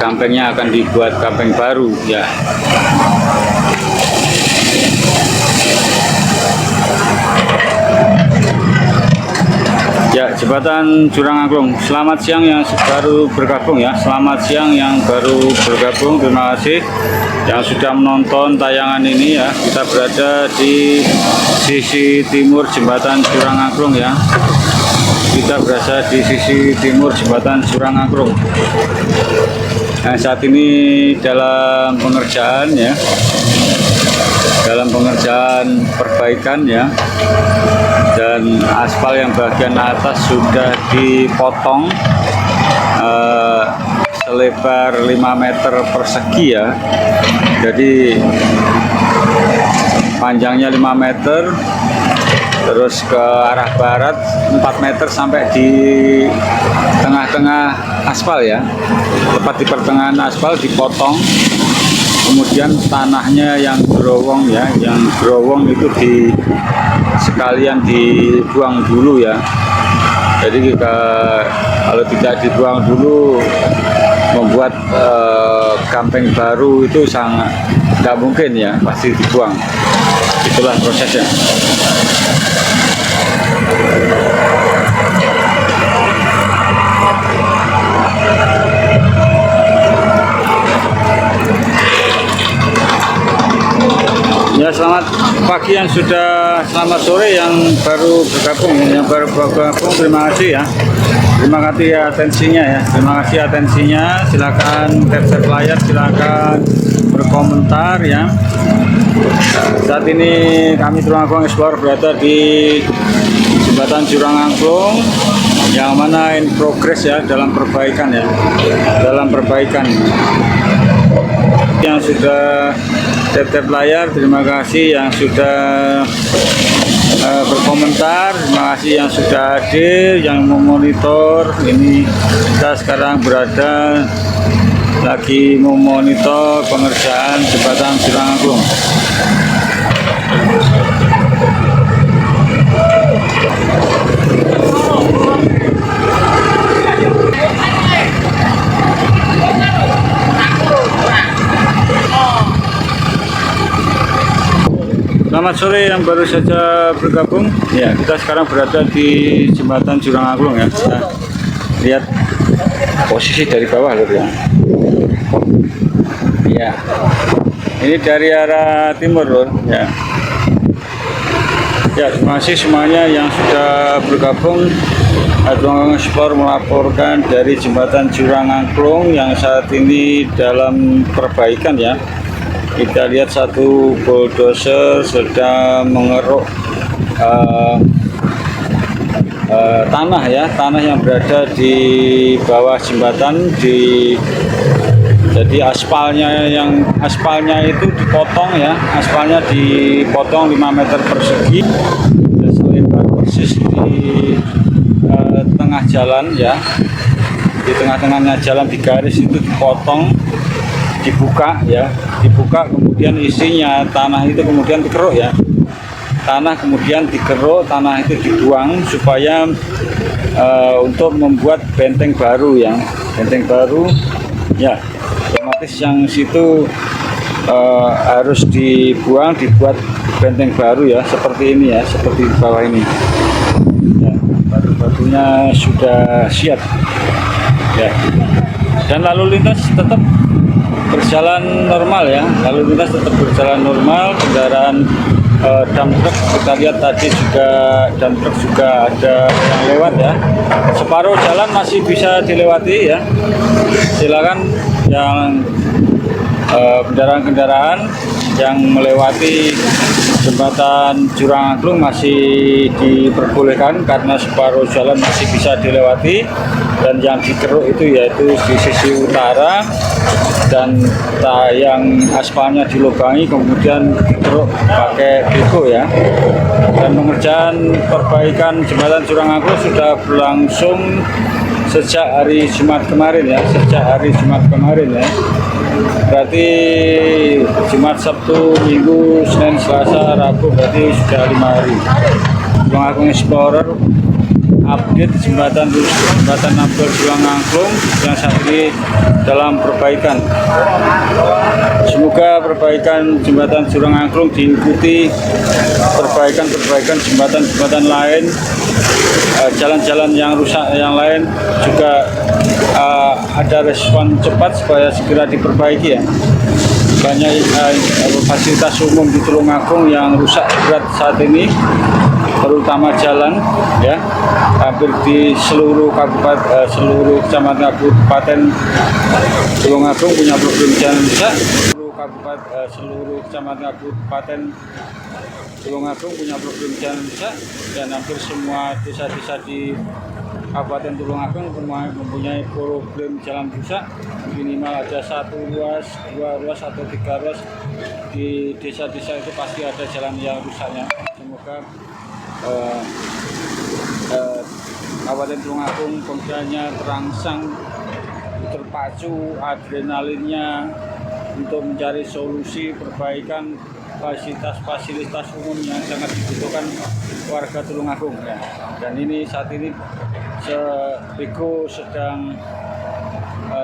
gampengnya akan dibuat gampeng baru ya. Ya, jembatan Jurang Angklung. Selamat siang yang baru bergabung ya. Selamat siang yang baru bergabung. Terima kasih yang sudah menonton tayangan ini ya. Kita berada di sisi timur jembatan Jurang Angklung ya. Kita berada di sisi timur jembatan Jurang Angklung. Nah, saat ini dalam pengerjaan ya. Dalam pengerjaan perbaikan ya. Dan aspal yang bagian atas sudah dipotong selebar 5 meter persegi ya. Jadi panjangnya 5 meter, terus ke arah barat 4 meter sampai di tengah-tengah aspal ya. Tepat di pertengahan aspal dipotong. Kemudian tanahnya yang gerowong ya, yang gerowong itu sekalian dibuang dulu ya. Jadi kalau tidak dibuang dulu, membuat gampeng baru itu sangat tidak mungkin ya, pasti dibuang. Itulah prosesnya. Ya, selamat pagi yang sudah, selamat sore yang baru bergabung, terima kasih ya. Terima kasih atensinya ya. Terima kasih atensinya. Silakan tap layar, silakan berkomentar ya. Saat ini kami Jurang Angklung Explorer berada di jembatan Jurang Angklung yang mana in progress ya, dalam perbaikan ya. Dalam perbaikan. Yang sudah tap layar, terima kasih yang sudah berkomentar, terima kasih yang sudah hadir, yang memonitor. Ini kita sekarang berada lagi memonitor pengerjaan jembatan Jurang Angklung. Selamat sore yang baru saja bergabung. Ya, kita sekarang berada di jembatan Jurang Angklung ya. Kita lihat posisi dari bawah loh ya. Ya, ini dari arah timur loh ya. Ya, terima kasih semuanya yang sudah bergabung. Jurang Angklung Explorer melaporkan dari jembatan Jurang Angklung yang saat ini dalam perbaikan ya. Kita lihat satu bulldozer sedang mengeruk tanah ya, tanah yang berada di bawah jembatan. Jadi aspalnya itu dipotong ya, aspalnya dipotong 5 meter persegi selebar persis di tengah jalan ya, di tengah-tengahnya jalan di garis itu dipotong, dibuka ya, dibuka, kemudian isinya tanah itu kemudian dikeruk ya, tanah kemudian dikeruk, tanah itu dibuang supaya untuk membuat benteng baru ya, benteng baru ya, otomatis yang situ harus dibuang, dibuat benteng baru ya, seperti ini ya, seperti di bawah ini ya, batu-batunya sudah siap ya, dan lalu lintas tetap berjalan normal ya, lalu lintas tetap berjalan normal. Kendaraan dump truck kita lihat tadi juga, dump truck juga ada yang lewat ya, separuh jalan masih bisa dilewati ya. Silakan yang kendaraan-kendaraan yang melewati jembatan Jurang Angklung masih diperbolehkan karena separuh jalan masih bisa dilewati, dan yang dikeruk itu yaitu di sisi utara, dan yang aspalnya dilubangi kemudian dikeruk pakai beko ya. Dan pengerjaan perbaikan jembatan Jurang Angklung sudah berlangsung sejak hari Jumat kemarin ya, berarti Jumat, Sabtu, Minggu, Senin, Selasa, Rabu, berarti sudah 5 hari. Jurang Angklung Explorer update jembatan Ampel Jurang Angklung yang saat ini dalam perbaikan. Semoga perbaikan jembatan Jurang Angklung diikuti perbaikan jembatan lain, jalan-jalan yang rusak yang lain juga ada respon cepat supaya segera diperbaiki ya. Banyak fasilitas umum di Tulungagung yang rusak berat saat ini, terutama jalan ya, hampir di seluruh kecamatan kabupaten Tulungagung punya problem jalan rusak. Seluruh kecamatan kabupaten Tulungagung punya problem jalan rusak, dan hampir semua desa-desa di Kabupaten Tulungagung mempunyai problem jalan rusak. Minimal ada 1 ruas, 2 ruas atau 3 ruas di desa-desa itu pasti ada jalan yang rusaknya. Semoga Kabupaten Tulungagung pemudanya terangsang, terpacu adrenalinnya untuk mencari solusi perbaikan fasilitas umum yang sangat dibutuhkan warga Tulungagung ya. Dan ini saat ini Beko sedang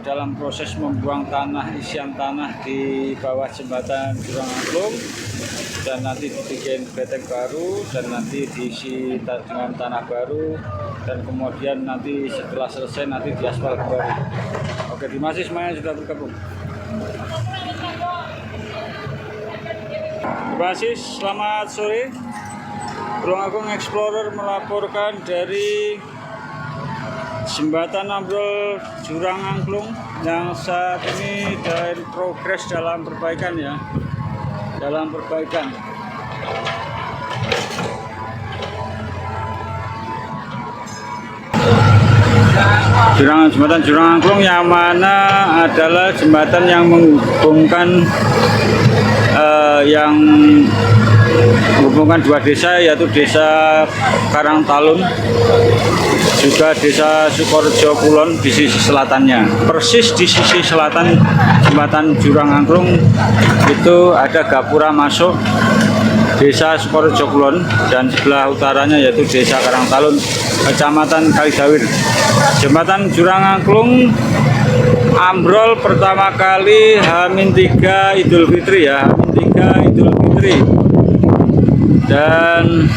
dalam proses membuang isian tanah di bawah jembatan Jurang Angklung, dan nanti dibikin beteng baru dan nanti diisi dengan tanah baru, dan kemudian nanti setelah selesai nanti diaspal kembali. Oke, terima kasih semuanya sudah bergabung. Terima kasih, selamat sore. Tulungagung Explorer melaporkan dari jembatan Ampel Jurang Angklung yang saat ini dan progres dalam perbaikan ya, Jembatan Jurang Angklung yang mana adalah jembatan yang menghubungkan dua desa, yaitu desa Karangtalun juga desa Sukorejo Kulon di sisi selatannya. Persis di sisi selatan jembatan Jurang Angklung itu ada gapura masuk desa Sukorejo Kulon, dan sebelah utaranya yaitu desa Karangtalun, kecamatan Kalidawir. Jembatan Jurang Angklung ambrol pertama kali H-3 Idul Fitri ya, H-3 Idul Fitri, dan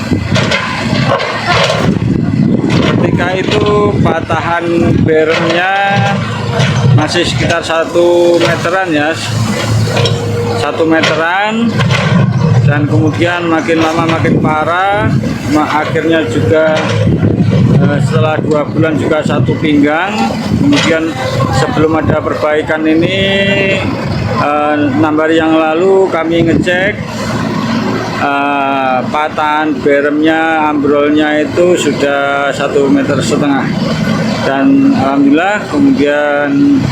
ketika itu patahan beremnya masih sekitar 1 meteran ya, 1 meteran, dan kemudian makin lama makin parah, akhirnya juga setelah 2 bulan juga 1 pinggang. Kemudian sebelum ada perbaikan ini 6 hari yang lalu kami ngecek patahan beremnya ambrolnya itu sudah 1,5 meter, dan alhamdulillah kemudian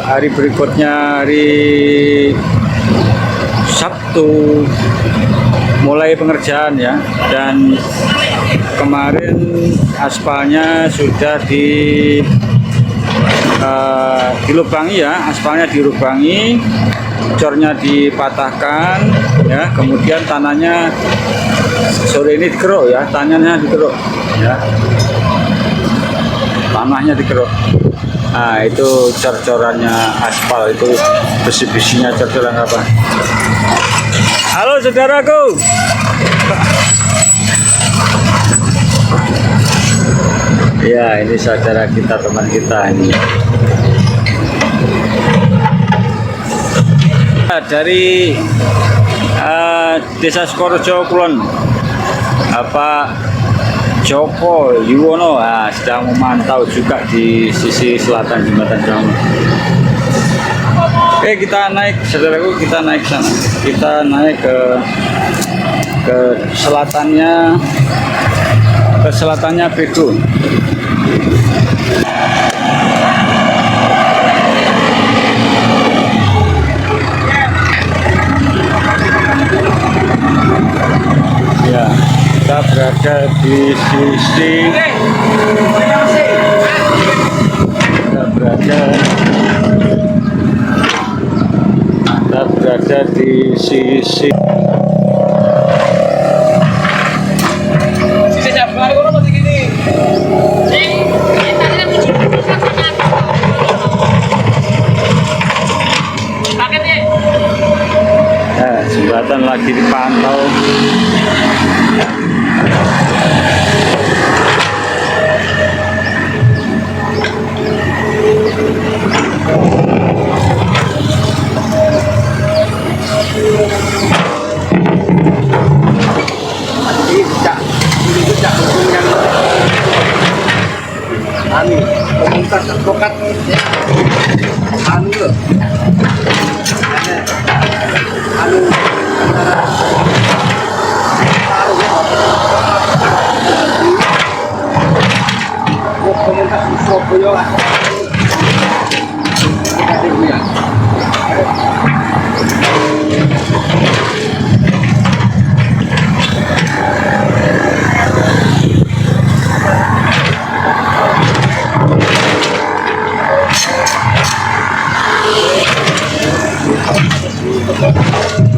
hari berikutnya, hari Sabtu, mulai pengerjaan ya, dan kemarin aspalnya sudah dilubangi ya, aspalnya dilubangi, cornya dipatahkan ya, kemudian tanahnya sore ini dikeruk ya, tanahnya dikeruk ya, tanahnya dikeruk. Nah, itu cor-corannya aspal, itu besi-besinya cor-coran apa. Halo saudaraku. Ya, ini saudara kita, teman kita ini. Dari Desa Sukorejo Kulon, Pak Joko Yuwono sedang memantau juga di sisi selatan jembatan Jurang. Kita naik, saudaraku, kita naik sana. Kita naik ke selatannya Beko. Ya, kita berada di sisi dipantau. Komunitas advokat anu loh, anu komunitas Surabaya lah. Thank you.